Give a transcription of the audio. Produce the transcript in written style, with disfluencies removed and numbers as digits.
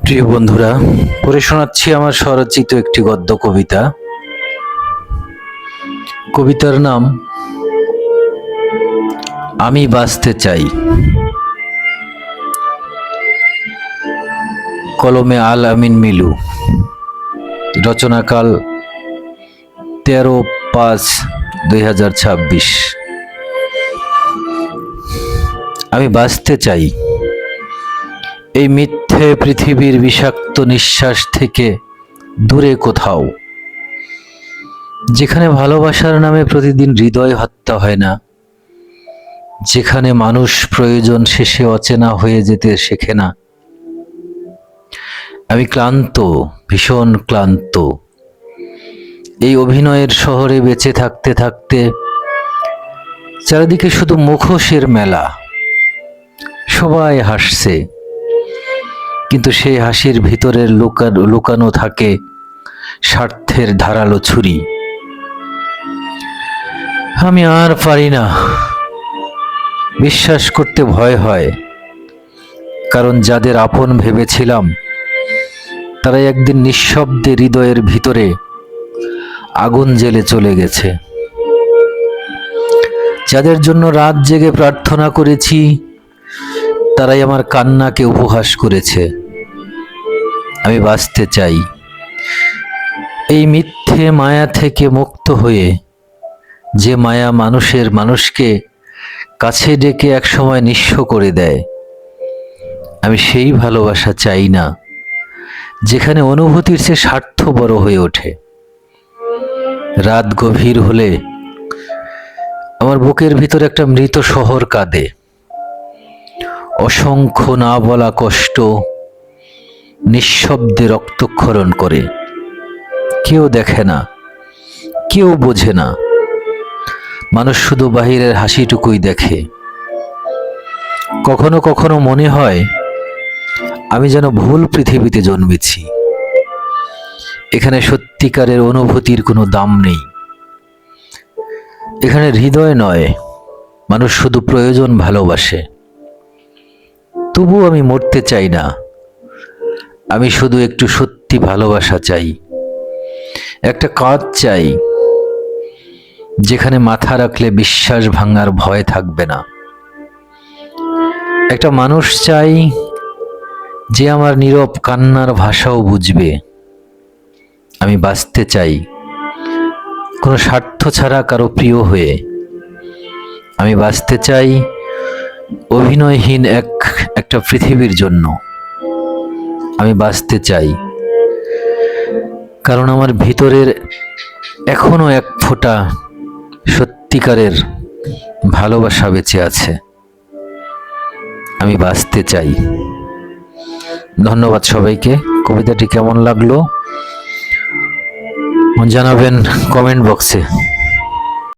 প্রিয় বন্ধুরা, পড়ে শোনাচ্ছি আমার স্বরচিত একটি গদ্য কবিতা। কবিতার নাম আমি বাঁচতে চাই। কলমে আল আমিন মিলু, রচনাকাল 13/5/2026। আমি বাঁচতে চাই এই মিথ্যে পৃথিবীর বিষাক্ত নিঃশ্বাস থেকে দূরে কোথাও, যেখানে ভালোবাসার নামে প্রতিদিন হৃদয় হত্যা হয় না, যেখানে মানুষ প্রয়োজন শেষে অচেনা হয়ে যেতে শেখে না। আমি ক্লান্ত, ভীষণ ক্লান্ত এই অভিনয়ের শহরে বেঁচে থাকতে থাকতে। চারিদিকে শুধু মুখোশের মেলা, সবাই হাসছে, কিন্তু সেই হাসির ভিতরের লুকানো থাকে স্বার্থের ধারালো ছুরি। আমি আর পারি না, বিশ্বাস করতে ভয় হয়, কারণ যাদের আপন ভেবেছিলাম তারা একদিন নিঃশব্দে হৃদয়ের ভিতরে আগুন জ্বেলে চলে গেছে। যাদের জন্য রাত জেগে প্রার্থনা করেছি তারাই আমার কান্নাকে উপহাস করেছে। আমি বাঁচতে চাই এই মিথ্যে মায়া থেকে মুক্ত হয়ে, যে মায়া মানুষকে কাছে ডেকে একসময় নিঃস্ব করে দেয়। আমি সেই ভালোবাসা চাই না যেখানে অনুভূতির চেয়ে স্বার্থ বড় হয়ে ওঠে। রাত গভীর হলে আমার বুকের ভিতর একটা মৃত শহর কাঁদে। অসংখ্য না বলা কষ্ট নিঃশব্দে রক্তক্ষরণ করে। কেউ দেখে না, কেউ বোঝে না, মানুষ শুধু বাহিরের হাসিটুকুই দেখে। কখনো কখনো মনে হয় আমি যেন ভুল পৃথিবীতে জন্মেছি। এখানে সত্যিকারের অনুভূতির কোনো দাম নেই। এখানে হৃদয় নয়, মানুষ শুধু প্রয়োজন ভালোবাসে। তবু আমি মরতে চাই না, আমি শুধু একটু সত্যি ভালোবাসা চাই। একটা কাজ চাই যেখানে মাথা রাখলে বিশ্বাস ভাঙার ভয় থাকবে না। একটা মানুষ চাই যে আমার নীরব কান্নার ভাষাও বুঝবে। আমি বাঁচতে চাই কোনো স্বার্থ ছাড়া কারো প্রিয় হয়ে। আমি বাঁচতে চাই অভিনয়হীন একটা পৃথিবীর জন্য। আমি বাঁচতে চাই কারণ আমার ভিতরের এখনো এক ফোঁটা সত্যিকারের ভালোবাসা বেঁচে আছে। আমি বাঁচতে চাই। ধন্যবাদ সবাইকে। কবিতাটি কেমন লাগলো জানাবেন কমেন্ট বক্সে।